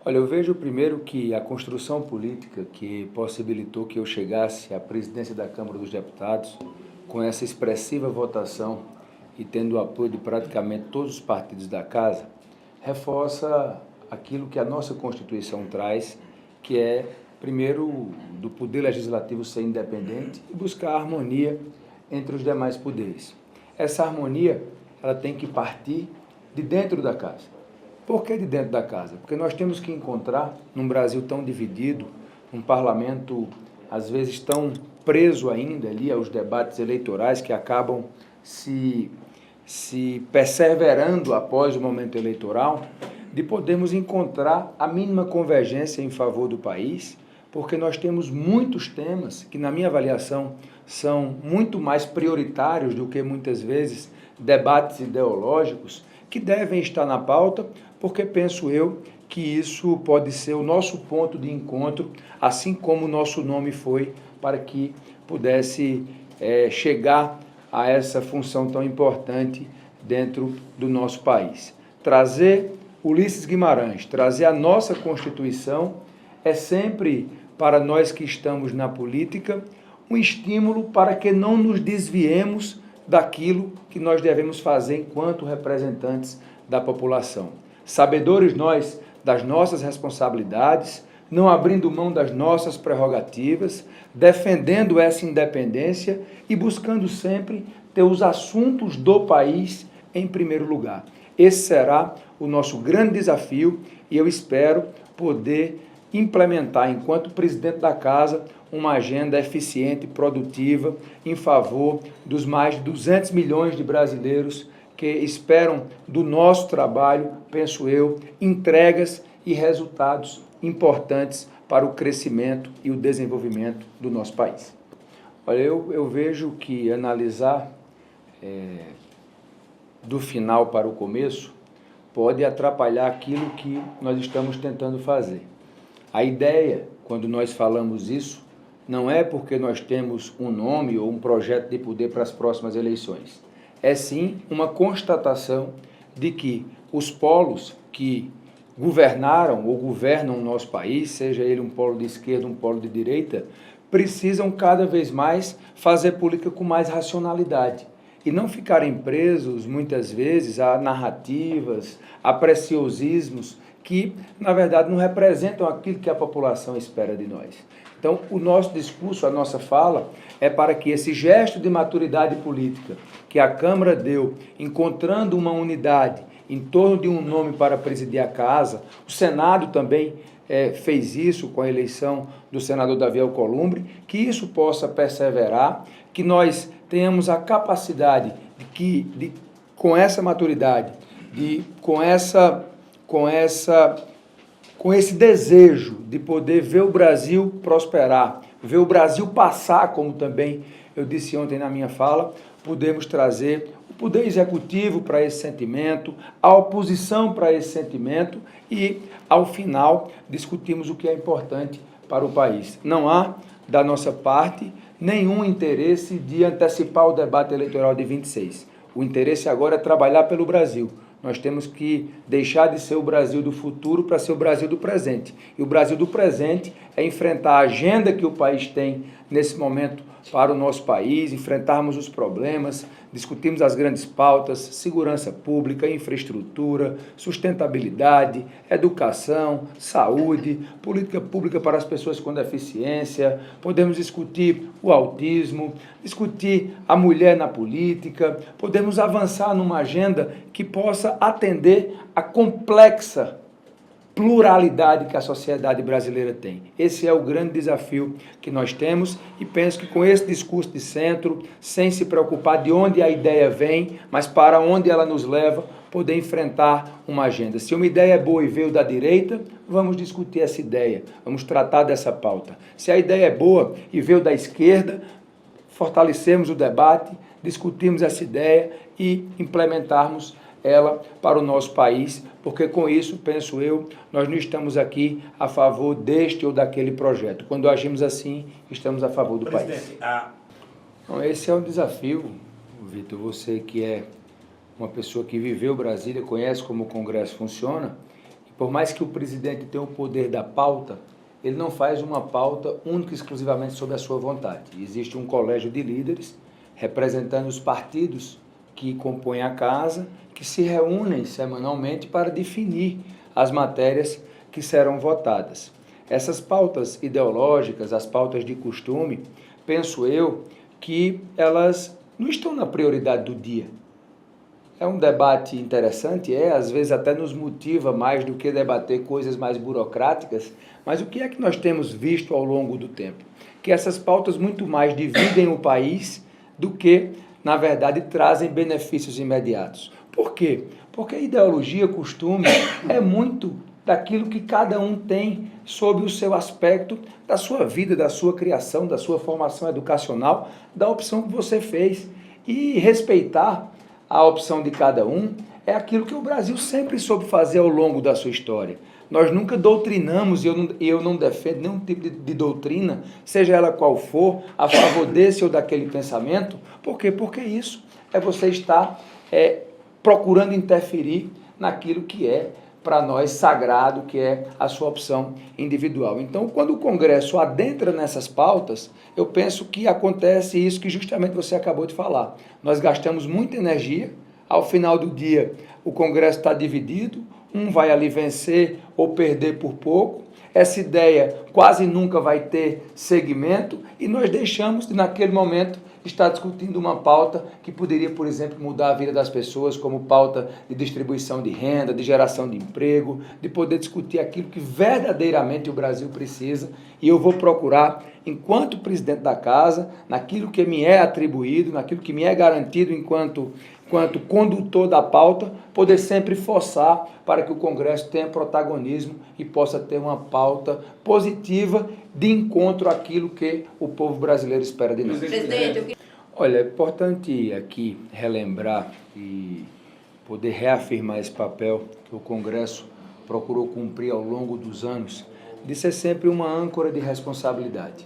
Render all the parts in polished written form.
Olha, eu vejo primeiro que a construção política que possibilitou que eu chegasse à presidência da Câmara dos Deputados, com essa expressiva votação e tendo o apoio de praticamente todos os partidos da Casa, reforça aquilo que a nossa Constituição traz, que é, primeiro, do Poder Legislativo ser independente e buscar a harmonia entre os demais poderes. Essa harmonia, ela tem que partir de dentro da Casa. Por que de dentro da Casa? Porque nós temos que encontrar, num Brasil tão dividido, um parlamento, às vezes, tão preso ainda ali aos debates eleitorais que acabam se perseverando após o momento eleitoral, de podermos encontrar a mínima convergência em favor do país, porque nós temos muitos temas que, na minha avaliação, são muito mais prioritários do que, muitas vezes, debates ideológicos, que devem estar na pauta, porque penso eu que isso pode ser o nosso ponto de encontro, assim como o nosso nome foi, para que pudesse chegar a essa função tão importante dentro do nosso país. Trazer Ulisses Guimarães, trazer a nossa Constituição, é sempre, para nós que estamos na política, um estímulo para que não nos desviemos daquilo que nós devemos fazer enquanto representantes da população. Sabedores nós das nossas responsabilidades, não abrindo mão das nossas prerrogativas, defendendo essa independência e buscando sempre ter os assuntos do país em primeiro lugar. Esse será o nosso grande desafio e eu espero poder implementar, enquanto presidente da Casa, uma agenda eficiente e produtiva em favor dos mais de 200 milhões de brasileiros que esperam do nosso trabalho, penso eu, entregas e resultados importantes para o crescimento e o desenvolvimento do nosso país. Olha, eu vejo que analisar do final para o começo pode atrapalhar aquilo que nós estamos tentando fazer. A ideia, quando nós falamos isso, não é porque nós temos um nome ou um projeto de poder para as próximas eleições. É sim uma constatação de que os polos que governaram ou governam o nosso país, seja ele um polo de esquerda, um polo de direita, precisam cada vez mais fazer política com mais racionalidade e não ficarem presos, muitas vezes, a narrativas, a preciosismos que, na verdade, não representam aquilo que a população espera de nós. Então, o nosso discurso, a nossa fala, é para que esse gesto de maturidade política que a Câmara deu, encontrando uma unidade em torno de um nome para presidir a Casa, o Senado também fez isso com a eleição do senador Davi Alcolumbre, que isso possa perseverar, que nós tenhamos a capacidade com essa maturidade, com esse desejo de poder ver o Brasil prosperar, ver o Brasil passar, como também eu disse ontem na minha fala, podemos trazer o Poder Executivo para esse sentimento, a oposição para esse sentimento e, ao final, discutimos o que é importante para o país. Não há, da nossa parte, nenhum interesse de antecipar o debate eleitoral de 26. O interesse agora é trabalhar pelo Brasil. Nós temos que deixar de ser o Brasil do futuro para ser o Brasil do presente. E o Brasil do presente é enfrentar a agenda que o país tem nesse momento para o nosso país, enfrentarmos os problemas, discutirmos as grandes pautas, segurança pública, infraestrutura, sustentabilidade, educação, saúde, política pública para as pessoas com deficiência, podemos discutir o autismo, discutir a mulher na política, podemos avançar numa agenda que possa atender a complexa pluralidade que a sociedade brasileira tem. Esse é o grande desafio que nós temos e penso que com esse discurso de centro, sem se preocupar de onde a ideia vem, mas para onde ela nos leva, poder enfrentar uma agenda. Se uma ideia é boa e veio da direita, vamos discutir essa ideia, vamos tratar dessa pauta. Se a ideia é boa e veio da esquerda, fortalecermos o debate, discutirmos essa ideia e implementarmos ela para o nosso país, porque com isso, penso eu, nós não estamos aqui a favor deste ou daquele projeto. Quando agimos assim, estamos a favor do país. Então, esse é um desafio, Vitor, você que é uma pessoa que viveu Brasília, conhece como o Congresso funciona, Por mais que o presidente tenha o poder da pauta, ele não faz uma pauta única e exclusivamente sob a sua vontade. Existe um colégio de líderes representando os partidos que compõem a casa, que se reúnem semanalmente para definir as matérias que serão votadas. Essas pautas ideológicas, as pautas de costume, penso eu que elas não estão na prioridade do dia. É um debate interessante, às vezes até nos motiva mais do que debater coisas mais burocráticas, mas o que é que nós temos visto ao longo do tempo? Que essas pautas muito mais dividem o país do que, na verdade, trazem benefícios imediatos. Por quê? Porque a ideologia, costume, é muito daquilo que cada um tem sob o seu aspecto da sua vida, da sua criação, da sua formação educacional, da opção que você fez. E respeitar a opção de cada um é aquilo que o Brasil sempre soube fazer ao longo da sua história. Nós nunca doutrinamos, e eu não defendo nenhum tipo de doutrina, seja ela qual for, a favor desse ou daquele pensamento. Por quê? Porque isso é você estar procurando interferir naquilo que é, para nós, sagrado, que é a sua opção individual. Então, quando o Congresso adentra nessas pautas, eu penso que acontece isso que justamente você acabou de falar. Nós gastamos muita energia, ao final do dia o Congresso está dividido, um vai ali vencer ou perder por pouco, essa ideia quase nunca vai ter segmento e nós deixamos de, naquele momento, estar discutindo uma pauta que poderia, por exemplo, mudar a vida das pessoas, como pauta de distribuição de renda, de geração de emprego, de poder discutir aquilo que verdadeiramente o Brasil precisa. E eu vou procurar, enquanto presidente da casa, naquilo que me é atribuído, naquilo que me é garantido enquanto condutor da pauta, poder sempre forçar para que o Congresso tenha protagonismo e possa ter uma pauta positiva de encontro àquilo que o povo brasileiro espera de nós. Presidente, Olha, é importante aqui relembrar e poder reafirmar esse papel que o Congresso procurou cumprir ao longo dos anos, de ser sempre uma âncora de responsabilidade.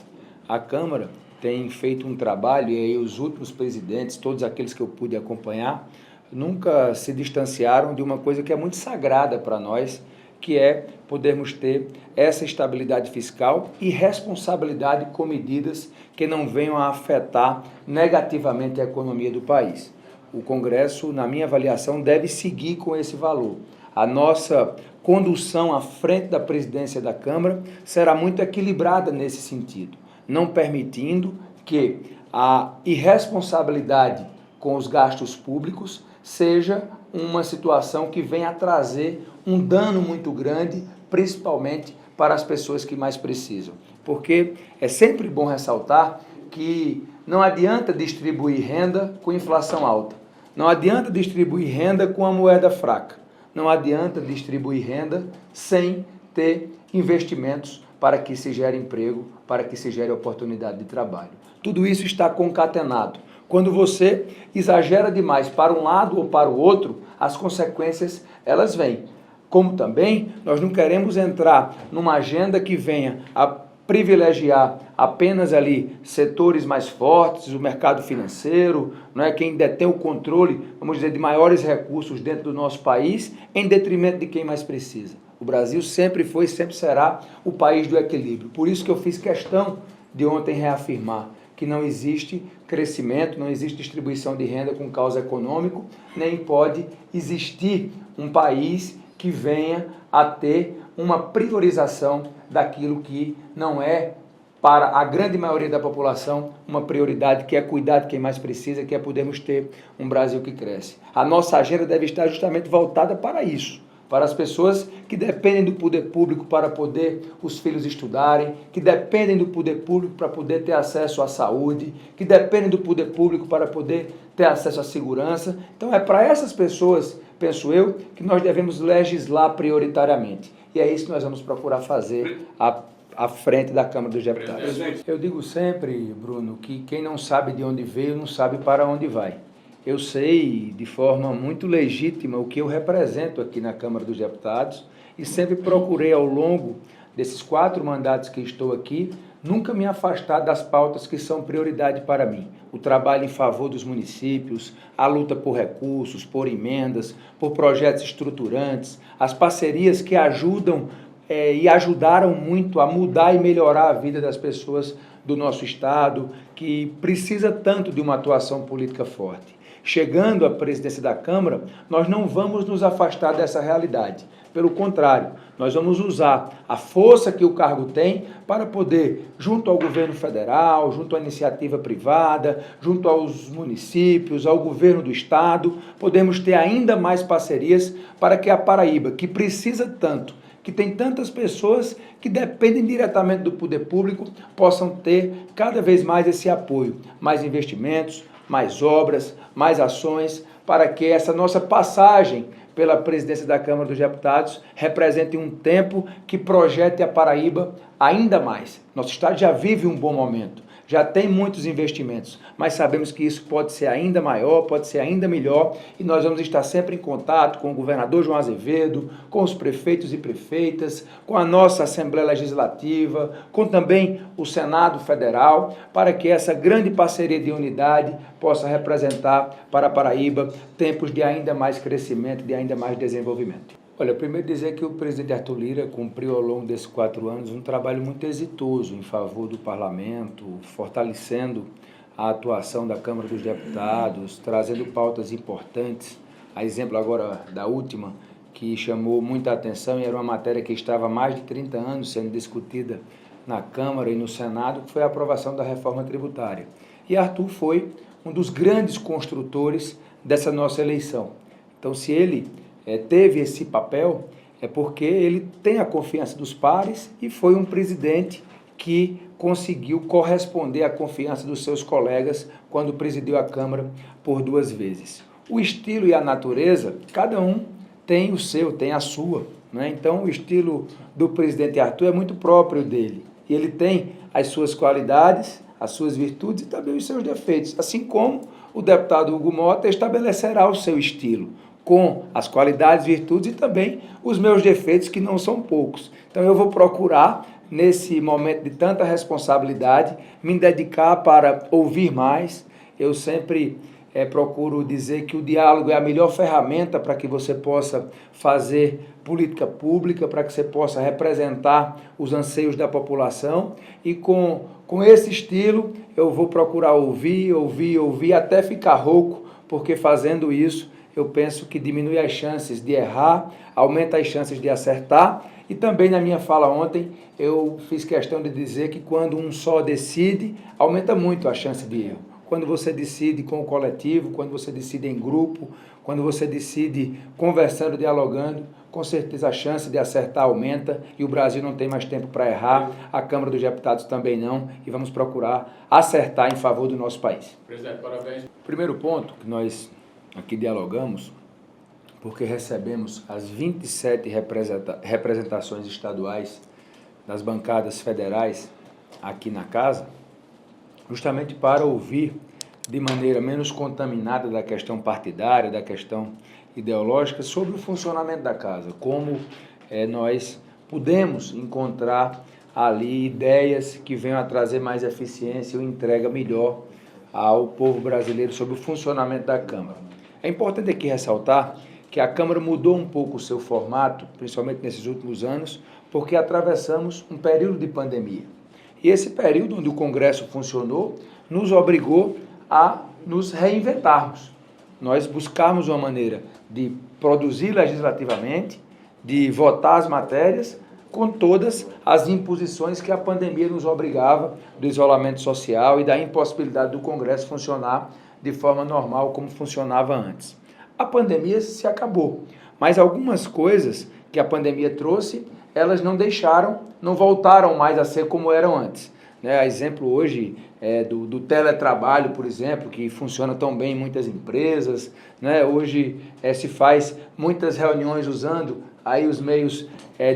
A Câmara tem feito um trabalho, e aí os últimos presidentes, todos aqueles que eu pude acompanhar, nunca se distanciaram de uma coisa que é muito sagrada para nós, que é podermos ter essa estabilidade fiscal e responsabilidade com medidas que não venham a afetar negativamente a economia do país. O Congresso, na minha avaliação, deve seguir com esse valor. A nossa condução à frente da presidência da Câmara será muito equilibrada nesse sentido, não permitindo que a irresponsabilidade com os gastos públicos seja uma situação que venha a trazer um dano muito grande, principalmente para as pessoas que mais precisam. Porque é sempre bom ressaltar que não adianta distribuir renda com inflação alta, não adianta distribuir renda com a moeda fraca, não adianta distribuir renda sem ter investimentos para que se gere emprego, para que se gere oportunidade de trabalho. Tudo isso está concatenado. Quando você exagera demais para um lado ou para o outro, as consequências elas vêm. Como também nós não queremos entrar numa agenda que venha a privilegiar apenas ali setores mais fortes, o mercado financeiro, não é, quem detém o controle, vamos dizer, de maiores recursos dentro do nosso país, em detrimento de quem mais precisa. O Brasil sempre foi e sempre será o país do equilíbrio. Por isso que eu fiz questão de ontem reafirmar que não existe crescimento, não existe distribuição de renda com causa econômico, nem pode existir um país que venha a ter uma priorização daquilo que não é, para a grande maioria da população, uma prioridade, que é cuidar de quem mais precisa, que é podermos ter um Brasil que cresce. A nossa agenda deve estar justamente voltada para isso, para as pessoas que dependem do poder público para poder os filhos estudarem, que dependem do poder público para poder ter acesso à saúde, que dependem do poder público para poder ter acesso à segurança. Então é para essas pessoas, penso eu, que nós devemos legislar prioritariamente. E é isso que nós vamos procurar fazer à frente da Câmara dos Deputados. Eu digo sempre, Bruno, que quem não sabe de onde veio, não sabe para onde vai. Eu sei de forma muito legítima o que eu represento aqui na Câmara dos Deputados e sempre procurei ao longo desses 4 mandatos que estou aqui, nunca me afastar das pautas que são prioridade para mim. O trabalho em favor dos municípios, a luta por recursos, por emendas, por projetos estruturantes, as parcerias que ajudam e ajudaram muito a mudar e melhorar a vida das pessoas do nosso Estado, que precisa tanto de uma atuação política forte. Chegando à presidência da Câmara, nós não vamos nos afastar dessa realidade. Pelo contrário, nós vamos usar a força que o cargo tem para poder, junto ao governo federal, junto à iniciativa privada, junto aos municípios, ao governo do Estado, podemos ter ainda mais parcerias para que a Paraíba, que precisa tanto, que tem tantas pessoas que dependem diretamente do poder público, possam ter cada vez mais esse apoio, mais investimentos, mais obras, mais ações, para que essa nossa passagem pela presidência da Câmara dos Deputados represente um tempo que projete a Paraíba ainda mais. Nosso Estado já vive um bom momento, já tem muitos investimentos, mas sabemos que isso pode ser ainda maior, pode ser ainda melhor, e nós vamos estar sempre em contato com o governador João Azevedo, com os prefeitos e prefeitas, com a nossa Assembleia Legislativa, com também o Senado Federal, para que essa grande parceria de unidade possa representar para a Paraíba tempos de ainda mais crescimento, de ainda mais desenvolvimento. Olha, primeiro dizer que o presidente Arthur Lira cumpriu ao longo desses 4 anos um trabalho muito exitoso em favor do parlamento, fortalecendo a atuação da Câmara dos Deputados, trazendo pautas importantes. A exemplo agora da última, que chamou muita atenção e era uma matéria que estava há mais de 30 anos sendo discutida na Câmara e no Senado, que foi a aprovação da reforma tributária. E Arthur foi um dos grandes construtores dessa nossa eleição. Então, se ele teve esse papel, é porque ele tem a confiança dos pares e foi um presidente que conseguiu corresponder à confiança dos seus colegas quando presidiu a Câmara por 2 vezes. O estilo e a natureza, cada um tem o seu, tem a sua, né? Então, o estilo do presidente Arthur é muito próprio dele. E ele tem as suas qualidades, as suas virtudes e também os seus defeitos, assim como o deputado Hugo Mota estabelecerá o seu estilo, com as qualidades, virtudes e também os meus defeitos, que não são poucos. Então eu vou procurar, nesse momento de tanta responsabilidade, me dedicar para ouvir mais. Eu sempre procuro dizer que o diálogo é a melhor ferramenta para que você possa fazer política pública, para que você possa representar os anseios da população, e com esse estilo eu vou procurar ouvir, até ficar rouco, porque fazendo isso eu penso que diminui as chances de errar, aumenta as chances de acertar. E também na minha fala ontem, eu fiz questão de dizer que quando um só decide, aumenta muito a chance de erro. Quando você decide com o coletivo, quando você decide em grupo, quando você decide conversando, dialogando, com certeza a chance de acertar aumenta, e o Brasil não tem mais tempo para errar, a Câmara dos Deputados também não, e vamos procurar acertar em favor do nosso país. Presidente, parabéns. Primeiro ponto que nós aqui dialogamos, porque recebemos as 27 representações estaduais das bancadas federais aqui na casa, justamente para ouvir de maneira menos contaminada da questão partidária, da questão ideológica, sobre o funcionamento da casa, como nós podemos encontrar ali ideias que venham a trazer mais eficiência e uma entrega melhor ao povo brasileiro sobre o funcionamento da Câmara. É importante aqui ressaltar que a Câmara mudou um pouco o seu formato, principalmente nesses últimos anos, porque atravessamos um período de pandemia. E esse período onde o Congresso funcionou nos obrigou a nos reinventarmos. Nós buscarmos uma maneira de produzir legislativamente, de votar as matérias, com todas as imposições que a pandemia nos obrigava, do isolamento social e da impossibilidade do Congresso funcionar de forma normal como funcionava antes. A pandemia se acabou, mas algumas coisas que a pandemia trouxe, elas não voltaram mais a ser como eram antes. A exemplo hoje do teletrabalho, por exemplo, que funciona tão bem em muitas empresas. Hoje se faz muitas reuniões usando aí os meios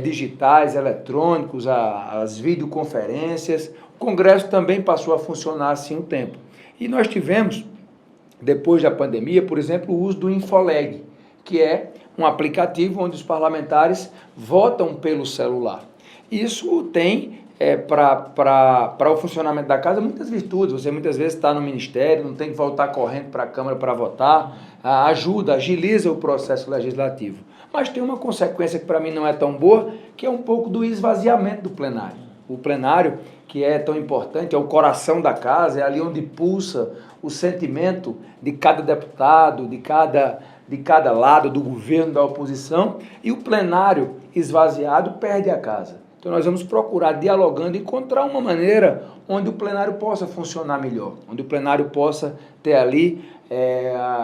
digitais, eletrônicos, as videoconferências. O Congresso também passou a funcionar assim um tempo. E nós tivemos, depois da pandemia, por exemplo, o uso do Infoleg, que é um aplicativo onde os parlamentares votam pelo celular. Isso tem para o funcionamento da casa muitas virtudes. Você muitas vezes está no ministério, não tem que voltar correndo para a Câmara para votar, ajuda, agiliza o processo legislativo. Mas tem uma consequência que para mim não é tão boa, que é um pouco do esvaziamento do plenário. O plenário, que é tão importante, é o coração da casa, é ali onde pulsa o sentimento de cada deputado, de cada lado, do governo, da oposição, e o plenário esvaziado perde a casa. Então nós vamos procurar, dialogando, encontrar uma maneira onde o plenário possa funcionar melhor, onde o plenário possa ter ali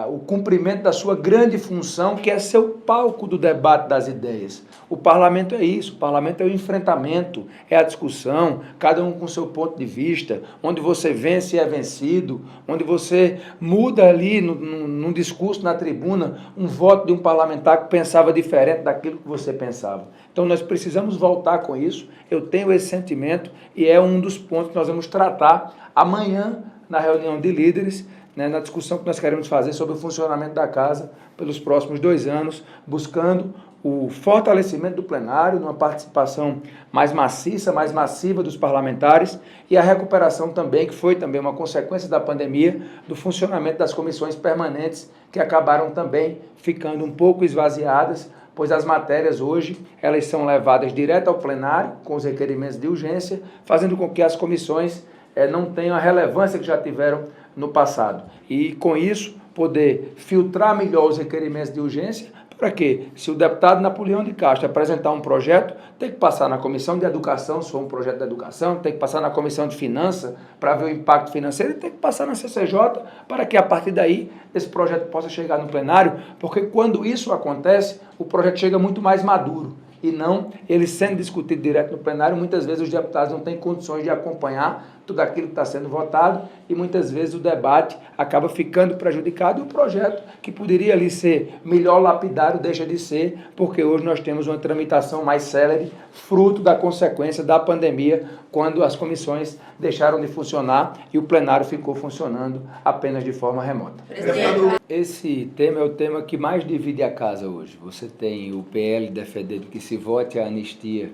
o cumprimento da sua grande função, que é ser o palco do debate das ideias. O parlamento é isso, o parlamento é o enfrentamento, é a discussão, cada um com seu ponto de vista, onde você vence e é vencido, onde você muda ali num discurso na tribuna um voto de um parlamentar que pensava diferente daquilo que você pensava. Então nós precisamos voltar com isso, eu tenho esse sentimento e é um dos pontos que nós vamos tratar amanhã na reunião de líderes, na discussão que nós queremos fazer sobre o funcionamento da casa pelos próximos 2 anos, buscando o fortalecimento do plenário, numa participação mais maciça, mais massiva dos parlamentares e a recuperação também, que foi também uma consequência da pandemia, do funcionamento das comissões permanentes, que acabaram também ficando um pouco esvaziadas, pois as matérias hoje, elas são levadas direto ao plenário, com os requerimentos de urgência, fazendo com que as comissões não tenham a relevância que já tiveram no passado. E com isso, poder filtrar melhor os requerimentos de urgência, para que, se o deputado Napoleão de Castro apresentar um projeto, tem que passar na Comissão de Educação, se for um projeto de educação, tem que passar na Comissão de Finanças para ver o impacto financeiro, e tem que passar na CCJ para que, a partir daí, esse projeto possa chegar no plenário, porque quando isso acontece, o projeto chega muito mais maduro. E não ele sendo discutido direto no plenário, muitas vezes os deputados não têm condições de acompanhar tudo aquilo que está sendo votado e muitas vezes o debate acaba ficando prejudicado e o projeto que poderia ali ser melhor lapidado deixa de ser, porque hoje nós temos uma tramitação mais célere, fruto da consequência da pandemia, quando as comissões deixaram de funcionar e o plenário ficou funcionando apenas de forma remota. Presidente. Esse tema é o tema que mais divide a casa hoje. Você tem o PL defendendo que se vote a anistia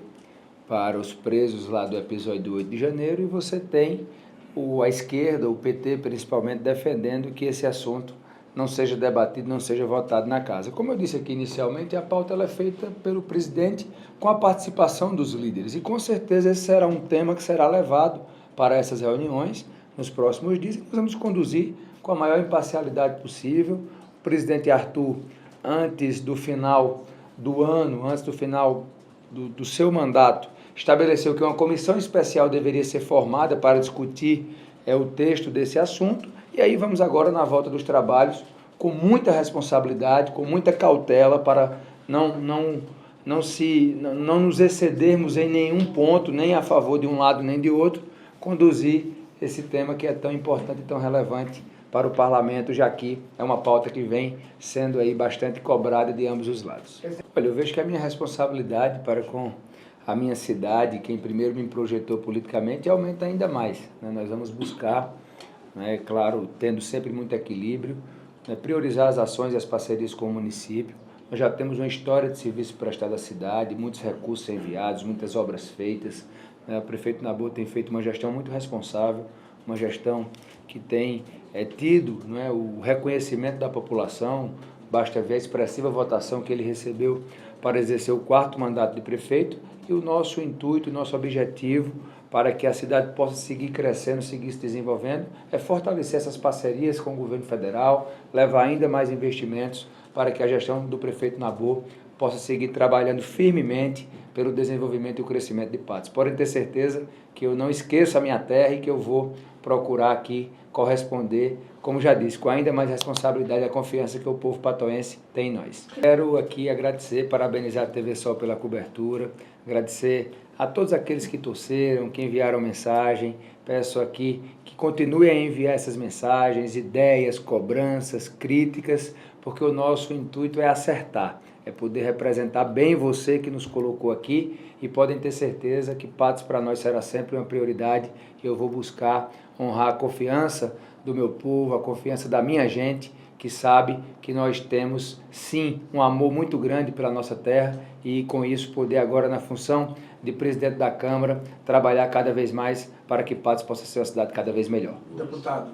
para os presos lá do episódio do 8 de janeiro e você tem a esquerda, o PT principalmente, defendendo que esse assunto não seja debatido, não seja votado na casa. Como eu disse aqui inicialmente, a pauta ela é feita pelo presidente com a participação dos líderes e com certeza esse será um tema que será levado para essas reuniões nos próximos dias e nós vamos conduzir com a maior imparcialidade possível. O presidente Arthur, antes do final do ano, antes do final do seu mandato, estabeleceu que uma comissão especial deveria ser formada para discutir o texto desse assunto, e aí vamos agora na volta dos trabalhos, com muita responsabilidade, com muita cautela, para não nos excedermos em nenhum ponto, nem a favor de um lado nem de outro, conduzir esse tema que é tão importante e tão relevante para o parlamento, já que é uma pauta que vem sendo aí bastante cobrada de ambos os lados. Olha, eu vejo que a minha responsabilidade para com a minha cidade, quem primeiro me projetou politicamente, aumenta ainda mais. Nós vamos buscar, claro, tendo sempre muito equilíbrio, priorizar as ações e as parcerias com o município. Nós já temos uma história de serviço prestado à cidade, muitos recursos enviados, muitas obras feitas. O prefeito Naboa tem feito uma gestão muito responsável, uma gestão que tem tido o reconhecimento da população, basta ver a expressiva votação que ele recebeu para exercer o 4º mandato de prefeito, e o nosso intuito, o nosso objetivo para que a cidade possa seguir crescendo, seguir se desenvolvendo, é fortalecer essas parcerias com o governo federal, levar ainda mais investimentos para que a gestão do prefeito Naboa possa seguir trabalhando firmemente pelo desenvolvimento e o crescimento de Patos. Podem ter certeza que eu não esqueço a minha terra e que eu vou procurar aqui corresponder, como já disse, com ainda mais responsabilidade e a confiança que o povo patoense tem em nós. Quero aqui agradecer, parabenizar a TV Sol pela cobertura, agradecer a todos aqueles que torceram, que enviaram mensagem. Peço aqui que continue a enviar essas mensagens, ideias, cobranças, críticas, porque o nosso intuito é acertar, é poder representar bem você que nos colocou aqui, e podem ter certeza que Patos para nós será sempre uma prioridade, e eu vou buscar honrar a confiança do meu povo, a confiança da minha gente, que sabe que nós temos sim um amor muito grande pela nossa terra, e com isso poder agora, na função de presidente da Câmara, trabalhar cada vez mais para que Patos possa ser uma cidade cada vez melhor. Deputado.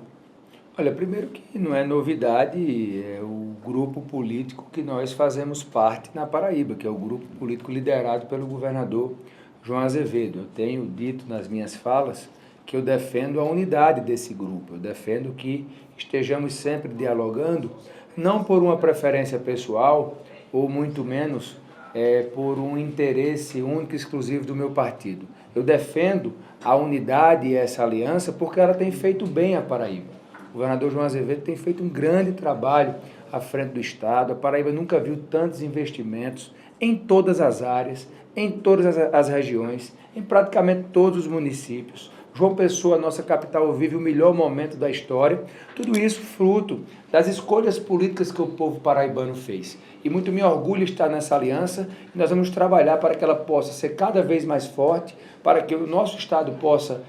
Olha, primeiro que não é novidade, é o grupo político que nós fazemos parte na Paraíba, que é o grupo político liderado pelo governador João Azevedo. Eu tenho dito nas minhas falas que eu defendo a unidade desse grupo, eu defendo que estejamos sempre dialogando, não por uma preferência pessoal, ou muito menos por um interesse único e exclusivo do meu partido. Eu defendo a unidade e essa aliança porque ela tem feito bem à Paraíba. O governador João Azevedo tem feito um grande trabalho à frente do Estado. A Paraíba nunca viu tantos investimentos em todas as áreas, em todas as regiões, em praticamente todos os municípios. João Pessoa, nossa capital, vive o melhor momento da história. Tudo isso fruto das escolhas políticas que o povo paraibano fez. E muito me orgulho estar nessa aliança, e nós vamos trabalhar para que ela possa ser cada vez mais forte, para que o nosso Estado possa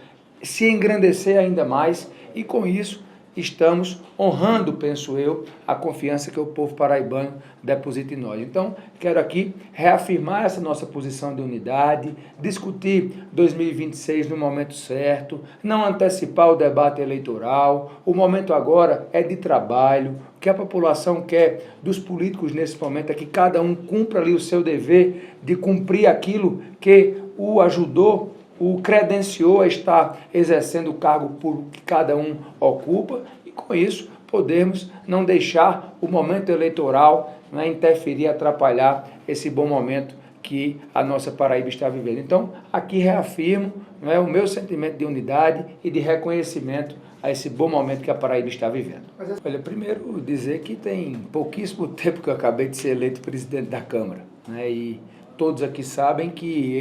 se engrandecer ainda mais, e com isso estamos honrando, penso eu, a confiança que o povo paraibano deposita em nós. Então, quero aqui reafirmar essa nossa posição de unidade, discutir 2026 no momento certo, não antecipar o debate eleitoral. O momento agora é de trabalho. O que a população quer dos políticos nesse momento é que cada um cumpra ali o seu dever de cumprir aquilo que o ajudou, o credenciou a estar exercendo o cargo público que cada um ocupa, e com isso podermos não deixar o momento eleitoral interferir, atrapalhar esse bom momento que a nossa Paraíba está vivendo. Então, aqui reafirmo o meu sentimento de unidade e de reconhecimento a esse bom momento que a Paraíba está vivendo. Olha, primeiro dizer que tem pouquíssimo tempo que eu acabei de ser eleito presidente da Câmara, e todos aqui sabem que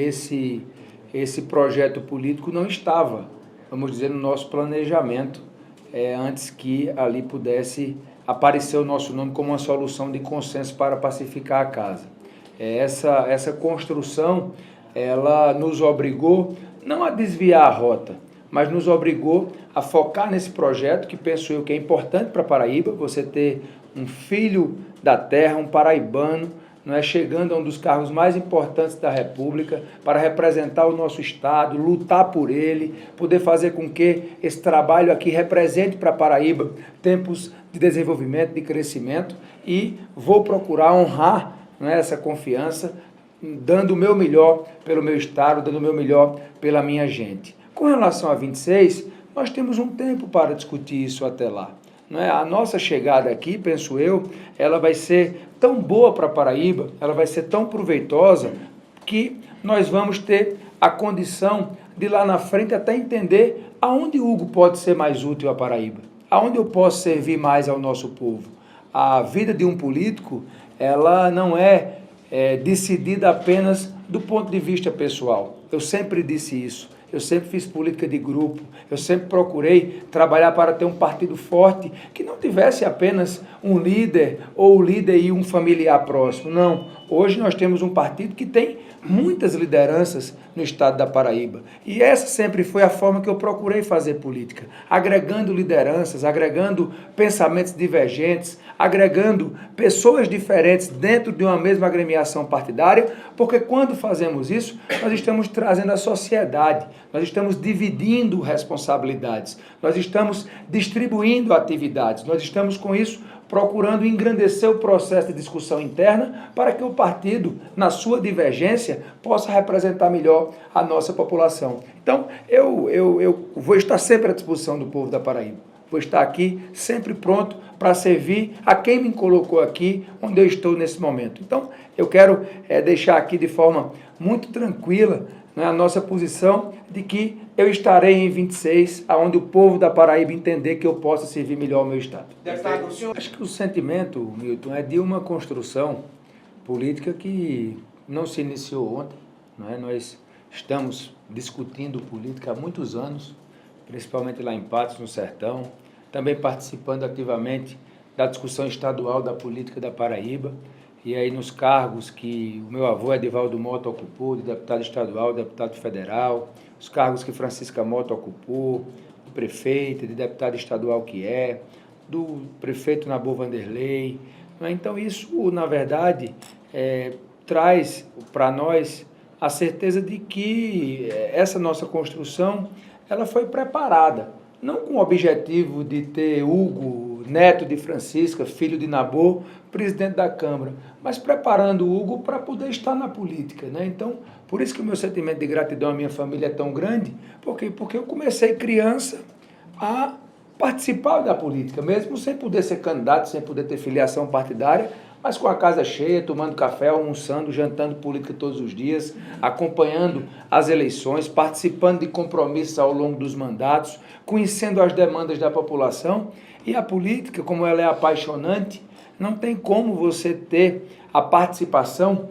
esse projeto político não estava, vamos dizer, no nosso planejamento, antes que ali pudesse aparecer o nosso nome como uma solução de consenso para pacificar a casa. Essa construção, ela nos obrigou, não a desviar a rota, mas nos obrigou a focar nesse projeto, que penso eu que é importante para a Paraíba, você ter um filho da terra, um paraibano, chegando a um dos cargos mais importantes da República, para representar o nosso Estado, lutar por ele, poder fazer com que esse trabalho aqui represente para a Paraíba tempos de desenvolvimento, de crescimento, e vou procurar honrar essa confiança, dando o meu melhor pelo meu Estado, dando o meu melhor pela minha gente. Com relação a 26, nós temos um tempo para discutir isso até lá. A nossa chegada aqui, penso eu, ela vai ser tão boa para a Paraíba, ela vai ser tão proveitosa, que nós vamos ter a condição de lá na frente até entender aonde o Hugo pode ser mais útil à Paraíba, aonde eu posso servir mais ao nosso povo. A vida de um político, ela não é decidida apenas do ponto de vista pessoal. Eu sempre disse isso. Eu sempre fiz política de grupo, eu sempre procurei trabalhar para ter um partido forte, que não tivesse apenas um líder, ou o líder e um familiar próximo. Não, hoje nós temos um partido que tem muitas lideranças no estado da Paraíba. E essa sempre foi a forma que eu procurei fazer política, agregando lideranças, agregando pensamentos divergentes, agregando pessoas diferentes dentro de uma mesma agremiação partidária, porque quando fazemos isso, nós estamos trazendo a sociedade, nós estamos dividindo responsabilidades, nós estamos distribuindo atividades, nós estamos com isso procurando engrandecer o processo de discussão interna para que o partido, na sua divergência, possa representar melhor a nossa população. Então, eu vou estar sempre à disposição do povo da Paraíba. Vou estar aqui sempre pronto para servir a quem me colocou aqui, onde eu estou nesse momento. Então, eu quero deixar aqui de forma muito tranquila a nossa posição de que eu estarei em 26, onde o povo da Paraíba entender que eu possa servir melhor o meu Estado. Deputado, o senhor... Acho que o sentimento, Milton, é de uma construção política que não se iniciou ontem. Nós estamos discutindo política há muitos anos, principalmente lá em Patos, no Sertão, também participando ativamente da discussão estadual da política da Paraíba. e aí nos cargos que o meu avô Edivaldo Mota ocupou, de deputado estadual, deputado federal, os cargos que Francisca Mota ocupou, de prefeita, de deputado estadual que é, do prefeito Nabu Vanderlei. Então isso, na verdade, traz para nós a certeza de que essa nossa construção ela foi preparada, não com o objetivo de ter Hugo, neto de Francisca, filho de Nabu, presidente da Câmara, mas preparando o Hugo para poder estar na política, né? Então, por isso que o meu sentimento de gratidão à minha família é tão grande, porque eu comecei criança a participar da política, mesmo sem poder ser candidato, sem poder ter filiação partidária, mas com a casa cheia, tomando café, almoçando, jantando política todos os dias, acompanhando as eleições, participando de compromissos ao longo dos mandatos, conhecendo as demandas da população. E a política, como ela é apaixonante, não tem como você ter a participação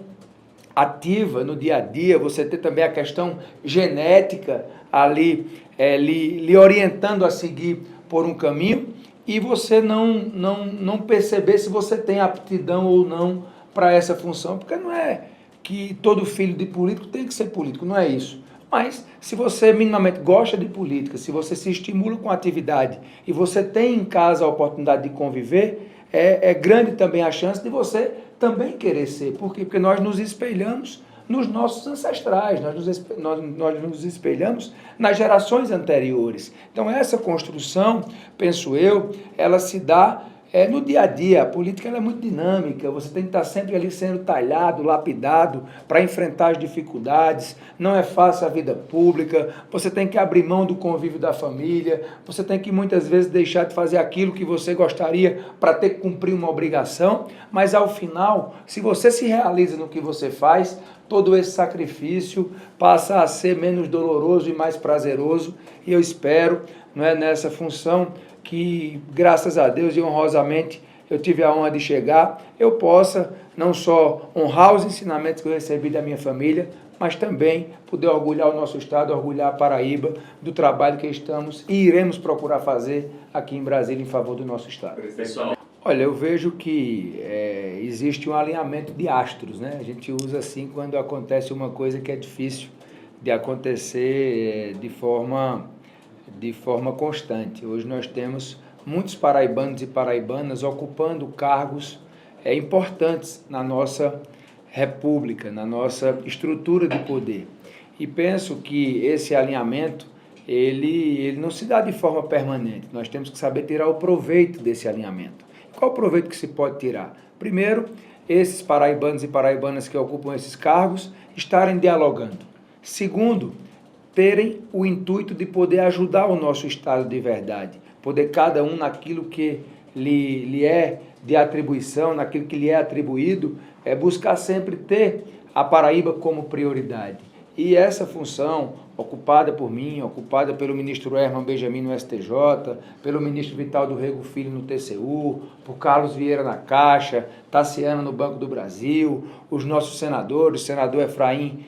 ativa no dia a dia, você ter também a questão genética ali, lhe orientando a seguir por um caminho, e você não perceber se você tem aptidão ou não para essa função, porque não é que todo filho de político tem que ser político, não é isso. Mas se você minimamente gosta de política, se você se estimula com a atividade e você tem em casa a oportunidade de conviver, é grande também a chance de você também querer ser. Por quê? Porque nós nos espelhamos nos nossos ancestrais, nós nos espelhamos nas gerações anteriores. Então essa construção, penso eu, ela se dá no dia a dia. A política ela é muito dinâmica, você tem que estar sempre ali sendo talhado, lapidado para enfrentar as dificuldades, não é fácil a vida pública, você tem que abrir mão do convívio da família, você tem que muitas vezes deixar de fazer aquilo que você gostaria para ter que cumprir uma obrigação, mas ao final, se você se realiza no que você faz, todo esse sacrifício passa a ser menos doloroso e mais prazeroso, e eu espero, não é, nessa função que, graças a Deus e honrosamente, eu tive a honra de chegar, eu possa não só honrar os ensinamentos que eu recebi da minha família, mas também poder orgulhar o nosso Estado, orgulhar a Paraíba do trabalho que estamos e iremos procurar fazer aqui em Brasília em favor do nosso Estado. Pessoal, olha, eu vejo que existe um alinhamento de astros, né? A gente usa assim quando acontece uma coisa que é difícil de acontecer de forma constante. Hoje nós temos muitos paraibanos e paraibanas ocupando cargos importantes na nossa república, na nossa estrutura de poder. E penso que esse alinhamento, ele não se dá de forma permanente. Nós temos que saber tirar o proveito desse alinhamento. Qual o proveito que se pode tirar? Primeiro, esses paraibanos e paraibanas que ocupam esses cargos estarem dialogando. Segundo, terem o intuito de poder ajudar o nosso Estado de verdade, poder cada um naquilo que lhe é de atribuição, naquilo que lhe é atribuído, buscar sempre ter a Paraíba como prioridade. E essa função, ocupada por mim, ocupada pelo ministro Herman Benjamin no STJ, pelo ministro Vital do Rego Filho no TCU, por Carlos Vieira na Caixa, Tassiana no Banco do Brasil, os nossos senadores, o senador Efraim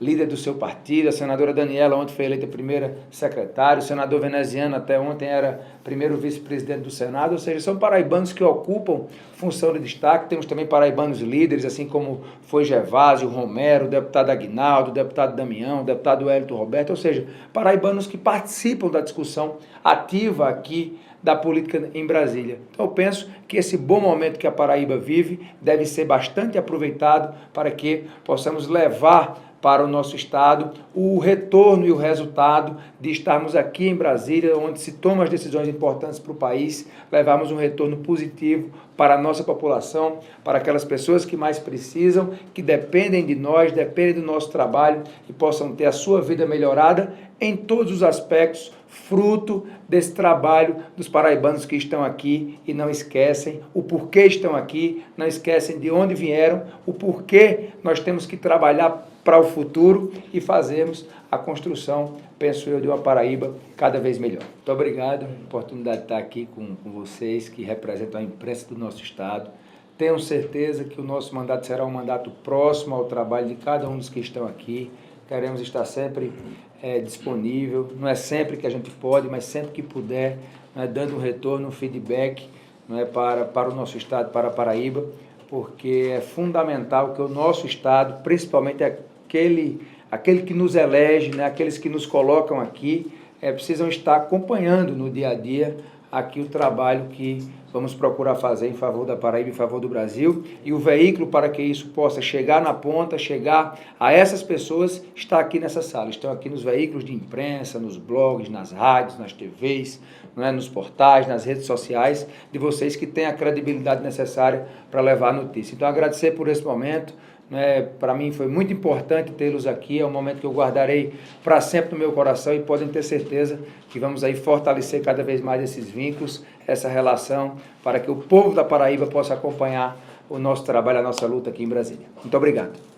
líder do seu partido, a senadora Daniela ontem foi eleita primeira secretária, o senador veneziano até ontem era primeiro vice-presidente do Senado, ou seja, são paraibanos que ocupam função de destaque. Temos também paraibanos líderes, assim como foi Gervásio, Romero, o deputado Aguinaldo, o deputado Damião, o deputado Hélito Roberto, ou seja, paraibanos que participam da discussão ativa aqui da política em Brasília. Então eu penso que esse bom momento que a Paraíba vive deve ser bastante aproveitado para que possamos levar para o nosso Estado o retorno e o resultado de estarmos aqui em Brasília, onde se tomam as decisões importantes para o país, levarmos um retorno positivo para a nossa população, para aquelas pessoas que mais precisam, que dependem de nós, dependem do nosso trabalho e possam ter a sua vida melhorada em todos os aspectos, fruto desse trabalho dos paraibanos que estão aqui e não esquecem o porquê estão aqui, não esquecem de onde vieram, o porquê nós temos que trabalhar para o futuro e fazermos a construção, penso eu, de uma Paraíba cada vez melhor. Muito obrigado, oportunidade de estar aqui com vocês que representam a imprensa do nosso Estado. Tenho certeza que o nosso mandato será um mandato próximo ao trabalho de cada um dos que estão aqui. Queremos estar sempre disponível, não é sempre que a gente pode, mas sempre que puder, dando um retorno, um feedback para o nosso Estado, para a Paraíba, porque é fundamental que o nosso Estado, principalmente aquele que nos elege, né, aqueles que nos colocam aqui, precisam estar acompanhando no dia a dia aqui o trabalho que vamos procurar fazer em favor da Paraíba, em favor do Brasil, e o veículo para que isso possa chegar na ponta, chegar a essas pessoas, está aqui nessa sala. Estão aqui nos veículos de imprensa, nos blogs, nas rádios, nas TVs, nos portais, nas redes sociais, de vocês que têm a credibilidade necessária para levar a notícia. Então, agradecer por esse momento. Para mim foi muito importante tê-los aqui, é um momento que eu guardarei para sempre no meu coração, e podem ter certeza que vamos aí fortalecer cada vez mais esses vínculos, essa relação, para que o povo da Paraíba possa acompanhar o nosso trabalho, a nossa luta aqui em Brasília. Muito obrigado.